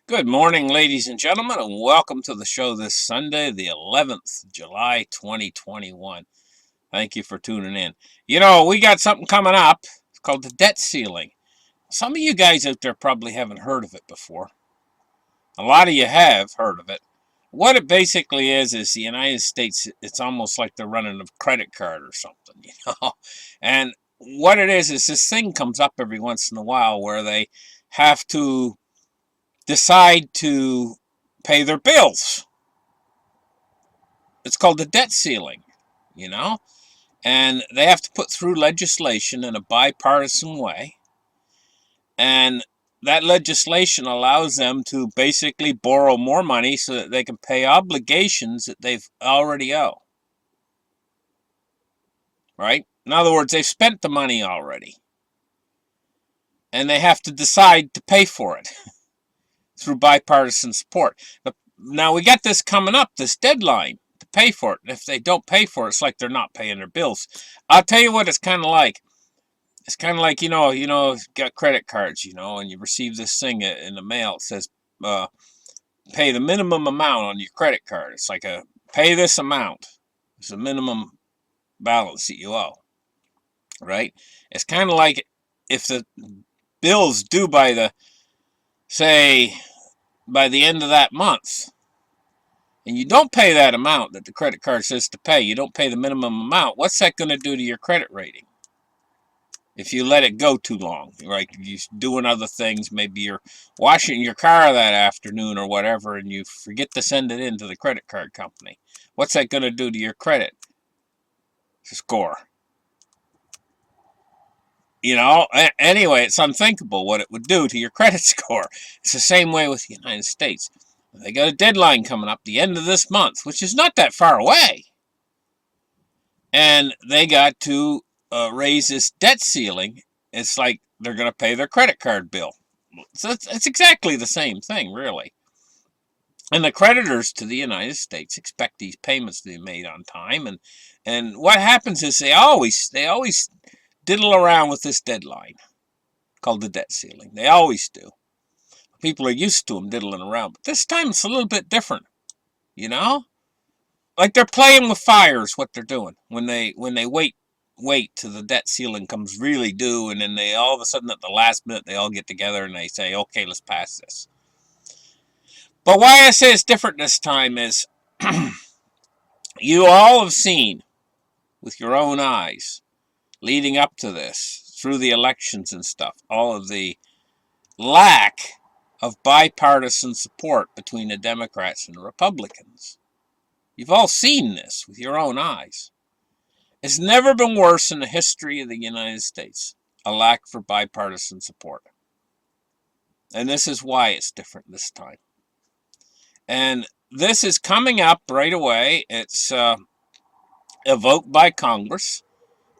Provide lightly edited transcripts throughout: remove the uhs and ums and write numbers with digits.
Good morning, ladies and gentlemen, and welcome to the show this Sunday, the 11th, July 2021. Thank you for tuning in. We got something coming up. It's called the debt ceiling. Some of you guys out there probably haven't heard of it before. A lot of you have heard of it. What it basically is the United States, it's almost like they're running a credit card or something. And what it is this thing comes up every once in a while where they have to decide to pay their bills. It's called the debt ceiling, you know, and they have to put through legislation in a bipartisan way. And that legislation allows them to basically borrow more money so that they can pay obligations that they've already owe. Right? In other words, they've spent the money already. And they have to decide to pay for it through bipartisan support. Now we got this coming up, this deadline to pay for it. And if they don't pay for it, it's like they're not paying their bills. I'll tell you what it's kind of like. It's kind of like, you got credit cards, and you receive this thing in the mail. It says, pay the minimum amount on your credit card. It's like pay this amount. It's the minimum balance that you owe, right? It's kind of like if the bill's due by the end of that month, and you don't pay that amount that the credit card says to pay, you don't pay the minimum amount, what's that going to do to your credit rating? If you let it go too long, right? You're doing other things, maybe you're washing your car that afternoon or whatever, and you forget to send it in to the credit card company. What's that going to do to your credit score? Anyway, it's unthinkable what it would do to your credit score. It's the same way with the United States. They got a deadline coming up, the end of this month, which is not that far away. And they got to raise this debt ceiling. It's like they're going to pay their credit card bill. So it's exactly the same thing, really. And the creditors to the United States expect these payments to be made on time. And what happens is they always diddle around with this deadline called the debt ceiling. They always do. People are used to them diddling around. But this time it's a little bit different, Like they're playing with fires, what they're doing. When they wait till the debt ceiling comes really due, and then they all of a sudden at the last minute they all get together and they say, okay, let's pass this. But why I say it's different this time is you all have seen with your own eyes leading up to this, through the elections and stuff, all of the lack of bipartisan support between the Democrats and the Republicans. You've all seen this with your own eyes. It's never been worse in the history of the United States, a lack for bipartisan support. And this is why it's different this time. And this is coming up right away. It's a vote by Congress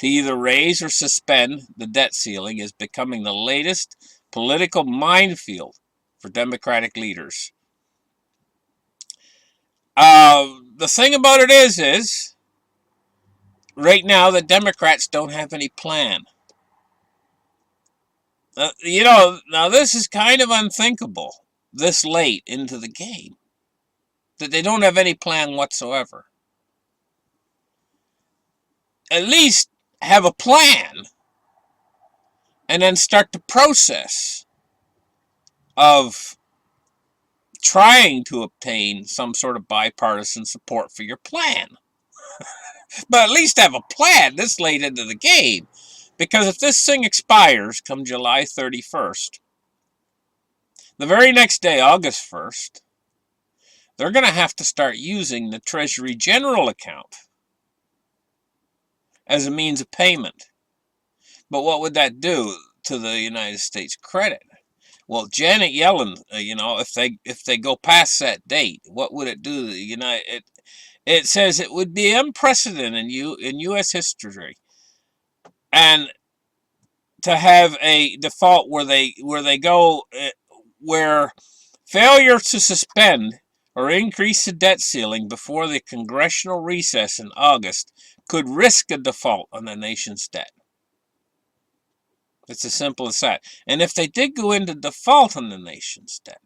to either raise or suspend the debt ceiling is becoming the latest political minefield for Democratic leaders. The thing about it is right now the Democrats don't have any plan. Now this is kind of unthinkable this late into the game, that they don't have any plan whatsoever. At least have a plan and then start the process of trying to obtain some sort of bipartisan support for your plan. But at least have a plan this late into the game. Because if this thing expires come July 31st, the very next day, August 1st, they're going to have to start using the Treasury General account as a means of payment. But what would that do to the United States credit? Well, Janet Yellen, if they go past that date, what would it do to the United? It says it would be unprecedented in U.S. history, and to have a default where failure to suspend or increase the debt ceiling before the congressional recess in August could risk a default on the nation's debt. It's as simple as that. And if they did go into default on the nation's debt,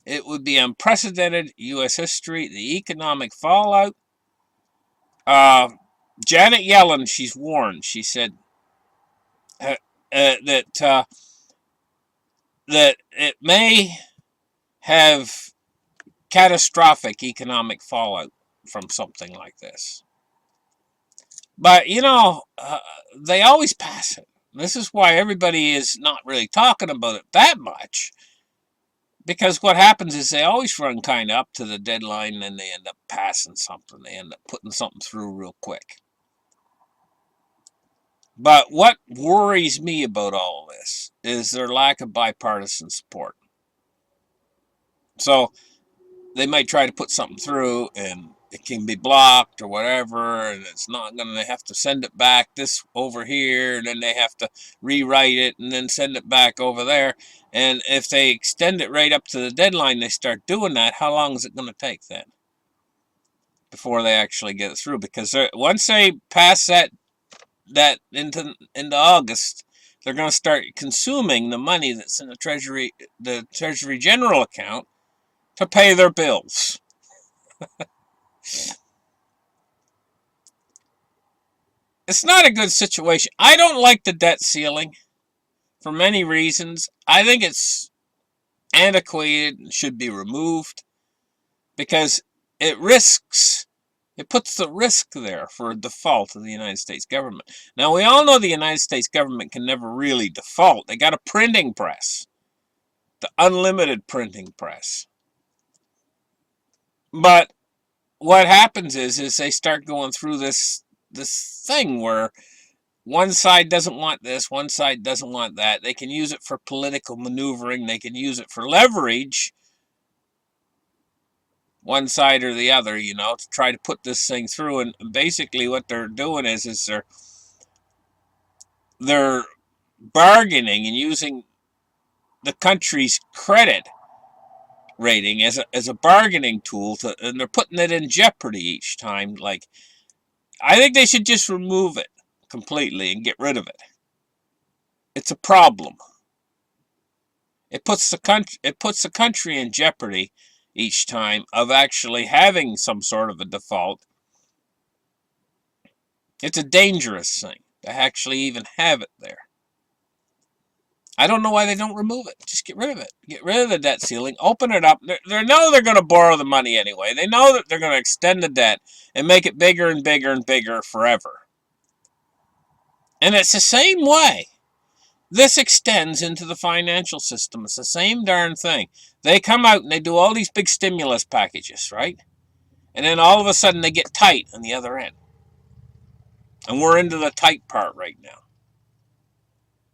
It would be unprecedented U.S. history. The economic fallout. Janet Yellen, she's warned. She said that that it may have catastrophic economic fallout from something like this. But, they always pass it. This is why everybody is not really talking about it that much. Because what happens is they always run kind of up to the deadline and then they end up passing something. They end up putting something through real quick. But what worries me about all of this is their lack of bipartisan support. So they might try to put something through and it can be blocked or whatever, and it's not going to, they have to send it back this over here, and then they have to rewrite it and then send it back over there. And if they extend it right up to the deadline, they start doing that, how long is it going to take then before they actually get it through? Because once they pass that into August, they're going to start consuming the money that's in the Treasury General account to pay their bills. It's not a good situation. I don't like the debt ceiling for many reasons. I think it's antiquated and should be removed because it puts the risk there for a default of the United States government. Now, we all know the United States government can never really default. They got a printing press, the unlimited printing press. But what happens is they start going through this thing where one side doesn't want this, one side doesn't want that. They can use it for political maneuvering. They can use it for leverage, one side or the other, to try to put this thing through. And basically what they're doing is they're bargaining and using the country's credit rating as a bargaining tool, and they're putting it in jeopardy each time. Like, I think they should just remove it completely and get rid of it. It's a problem. It puts the country in jeopardy each time of actually having some sort of a default. It's a dangerous thing to actually even have it there. I don't know why they don't remove it. Just get rid of it. Get rid of the debt ceiling. Open it up. They know they're going to borrow the money anyway. They know that they're going to extend the debt and make it bigger and bigger and bigger forever. And it's the same way. This extends into the financial system. It's the same darn thing. They come out and they do all these big stimulus packages, right? And then all of a sudden they get tight on the other end. And we're into the tight part right now.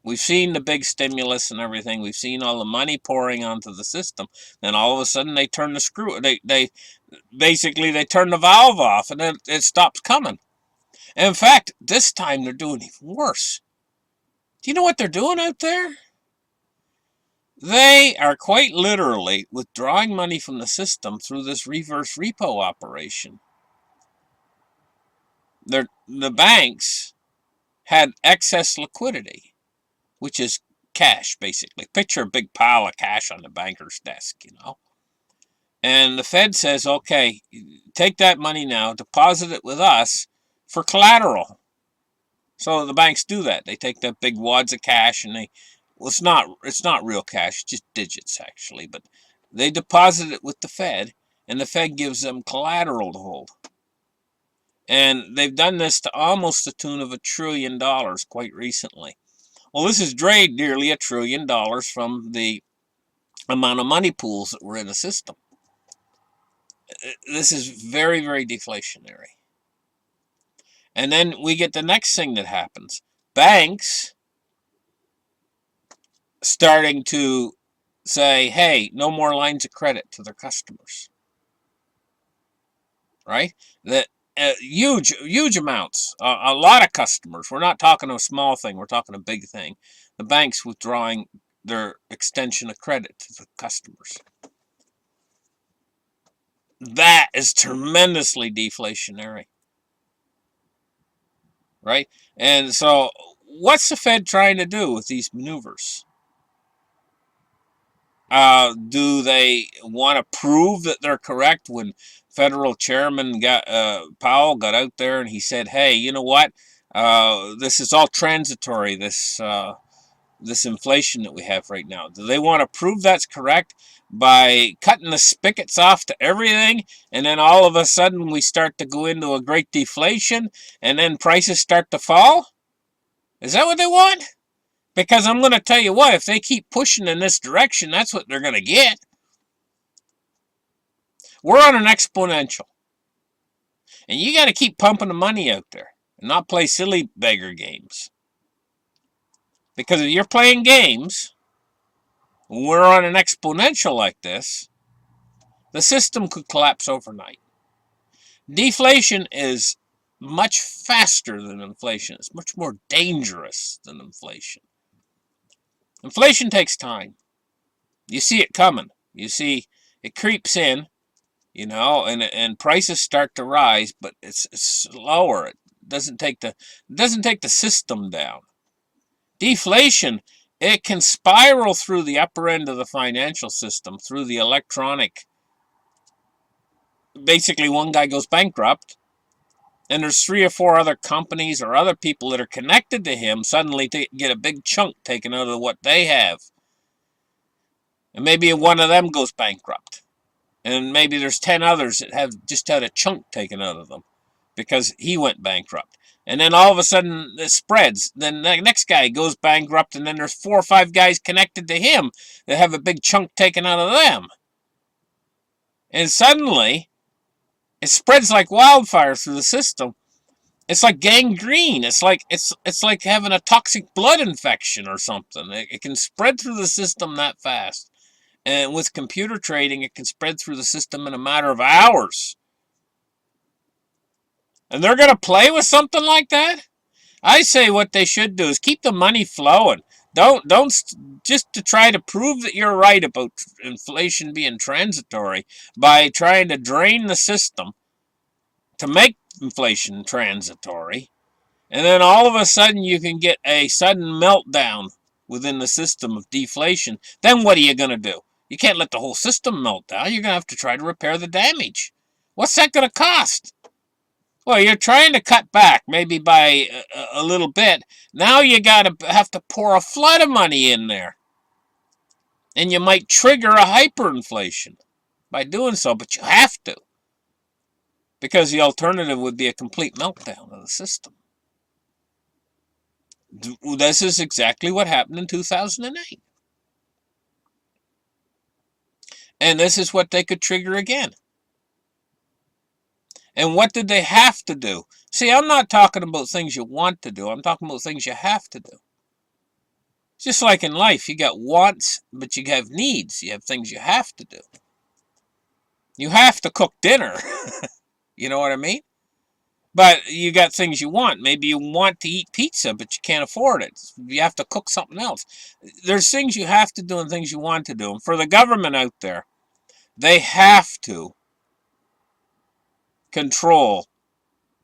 We've seen the big stimulus and everything. We've seen all the money pouring onto the system. Then all of a sudden they turn the screw. They basically turn the valve off and then it stops coming. And in fact, this time they're doing even worse. Do you know what they're doing out there? They are quite literally withdrawing money from the system through this reverse repo operation. The banks had excess liquidity, which is cash, basically. Picture a big pile of cash on the banker's desk, And the Fed says, okay, take that money now, deposit it with us for collateral. So the banks do that. They take that big wads of cash and it's not real cash, just digits actually, but they deposit it with the Fed and the Fed gives them collateral to hold. And they've done this to almost the tune of $1 trillion quite recently. Well, this has drained nearly $1 trillion from the amount of money pools that were in the system. This is very, very deflationary. And then we get the next thing that happens. Banks starting to say, hey, no more lines of credit to their customers. Right? That huge amounts, a lot of customers. We're not talking a small thing, we're talking a big thing. The banks withdrawing their extension of credit to the customers. That is tremendously deflationary. Right? And so what's the Fed trying to do with these maneuvers? Do they want to prove that they're correct when Federal Chairman Powell got out there and he said, "Hey, you know what? This is all transitory. This inflation that we have right now." Do they want to prove that's correct by cutting the spigots off to everything, and then all of a sudden we start to go into a great deflation, and then prices start to fall? Is that what they want? Because I'm going to tell you what, if they keep pushing in this direction, that's what they're going to get. We're on an exponential. And you got to keep pumping the money out there and not play silly beggar games. Because if you're playing games, when we're on an exponential like this, the system could collapse overnight. Deflation is much faster than inflation. It's much more dangerous than inflation. Inflation takes time. You see it coming. You see it creeps in, and prices start to rise, but it's slower. It doesn't take the system down. Deflation, it can spiral through the upper end of the financial system, through the electronic. Basically, one guy goes bankrupt, and there's 3 or 4 other companies or other people that are connected to him suddenly get a big chunk taken out of what they have. And maybe one of them goes bankrupt. And maybe there's 10 others that have just had a chunk taken out of them because he went bankrupt. And then all of a sudden it spreads. Then the next guy goes bankrupt, and then there's 4 or 5 guys connected to him that have a big chunk taken out of them. And suddenly it spreads like wildfire through the system. It's like gangrene. It's like having a toxic blood infection or something. It can spread through the system that fast. And with computer trading, it can spread through the system in a matter of hours. And they're going to play with something like that? I say what they should do is keep the money flowing. Don't just to try to prove that you're right about inflation being transitory by trying to drain the system to make inflation transitory. And then all of a sudden you can get a sudden meltdown within the system of deflation. Then what are you going to do? You can't let the whole system melt down. You're going to have to try to repair the damage. What's that going to cost? Well, you're trying to cut back, maybe by a little bit. Now you have to pour a flood of money in there. And you might trigger a hyperinflation by doing so, but you have to. Because the alternative would be a complete meltdown of the system. This is exactly what happened in 2008. And this is what they could trigger again. And what did they have to do? See, I'm not talking about things you want to do. I'm talking about things you have to do. Just like in life, you got wants, but you have needs. You have things you have to do. You have to cook dinner. You know what I mean? But you got things you want. Maybe you want to eat pizza, but you can't afford it. You have to cook something else. There's things you have to do and things you want to do. And for the government out there, they have to control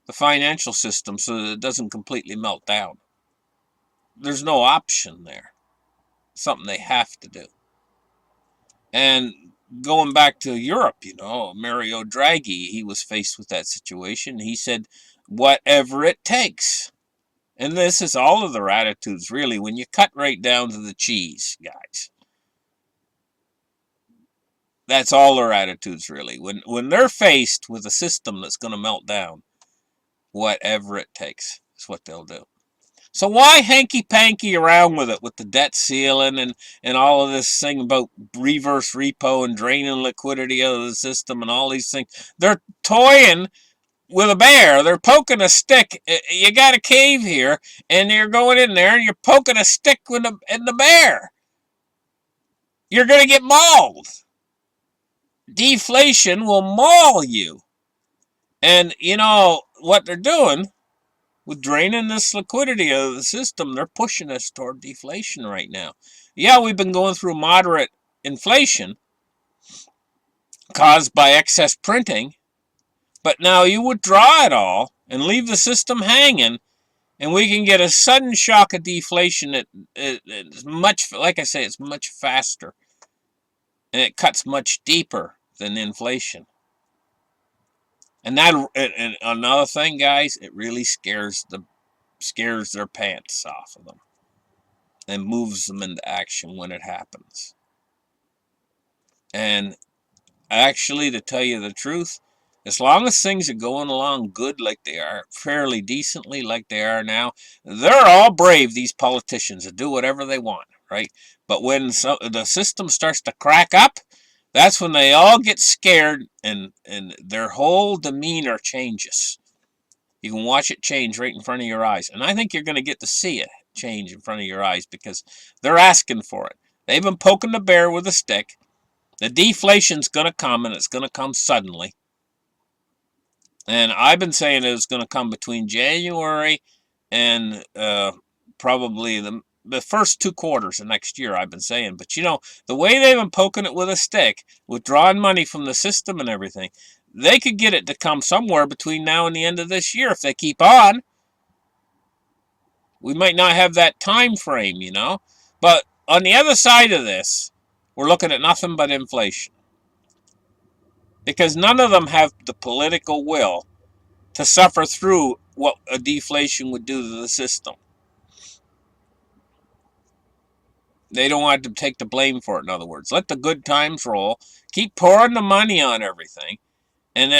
the financial system so that it doesn't completely melt down. There's no option there. Something they have to do. And going back to Europe, Mario Draghi, he was faced with that situation. He said, whatever it takes. And this is all of their attitudes, really, when you cut right down to the cheese, guys. That's all their attitudes, really. When they're faced with a system that's going to melt down, whatever it takes is what they'll do. So why hanky-panky around with it, with the debt ceiling and all of this thing about reverse repo and draining liquidity out of the system and all these things? They're toying with a bear. They're poking a stick. You got a cave here, and you're going in there, and you're poking a stick in the bear. You're going to get mauled. Deflation will maul you. And, what they're doing with draining this liquidity out of the system, they're pushing us toward deflation right now. Yeah, we've been going through moderate inflation caused by excess printing, but now you withdraw it all and leave the system hanging, and we can get a sudden shock of deflation that is much, like I say, it's much faster and it cuts much deeper than inflation. And another thing, guys, it really scares their pants off of them and moves them into action when it happens. And actually, to tell you the truth, as long as things are going along good like they are, fairly decently like they are now, they're all brave, these politicians, to do whatever they want, right? But when the system starts to crack up, that's when they all get scared and their whole demeanor changes. You can watch it change right in front of your eyes. And I think you're going to get to see it change in front of your eyes because they're asking for it. They've been poking the bear with a stick. The deflation's going to come, and it's going to come suddenly. And I've been saying it's going to come between January and probably the first 2 quarters of next year, I've been saying. But, you know, the way they've been poking it with a stick, withdrawing money from the system and everything, they could get it to come somewhere between now and the end of this year if they keep on. We might not have that time frame, you know. But on the other side of this, we're looking at nothing but inflation. Because none of them have the political will to suffer through what a deflation would do to the system. They don't want to take the blame for it, in other words. Let the good times roll. Keep pouring the money on everything. And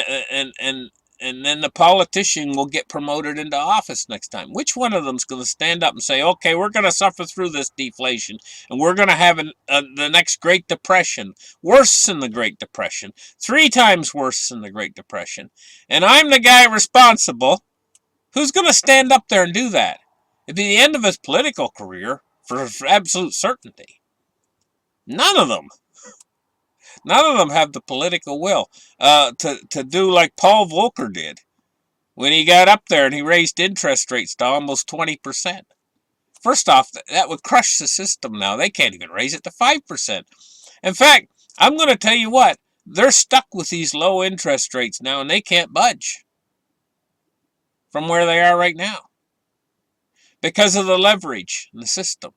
then the politician will get promoted into office next time. Which one of them is going to stand up and say, okay, we're going to suffer through this deflation, and we're going to have the next Great Depression, worse than the Great Depression, 3 times worse than the Great Depression, and I'm the guy responsible? Who's going to stand up there and do that? It'd be the end of his political career for absolute certainty. None of them. None of them have the political will to do like Paul Volcker did when he got up there and he raised interest rates to almost 20%. First off, that would crush the system now. They can't even raise it to 5%. In fact, I'm going to tell you what, they're stuck with these low interest rates now and they can't budge from where they are right now because of the leverage in the system.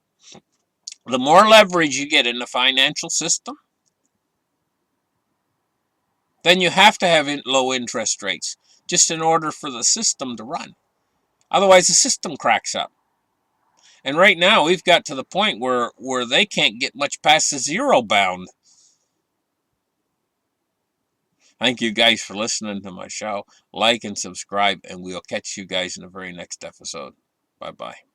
The more leverage you get in the financial system, then you have to have low interest rates just in order for the system to run. Otherwise, the system cracks up. And right now, we've got to the point where they can't get much past the zero bound. Thank you guys for listening to my show. Like and subscribe, and we'll catch you guys in the very next episode. Bye-bye.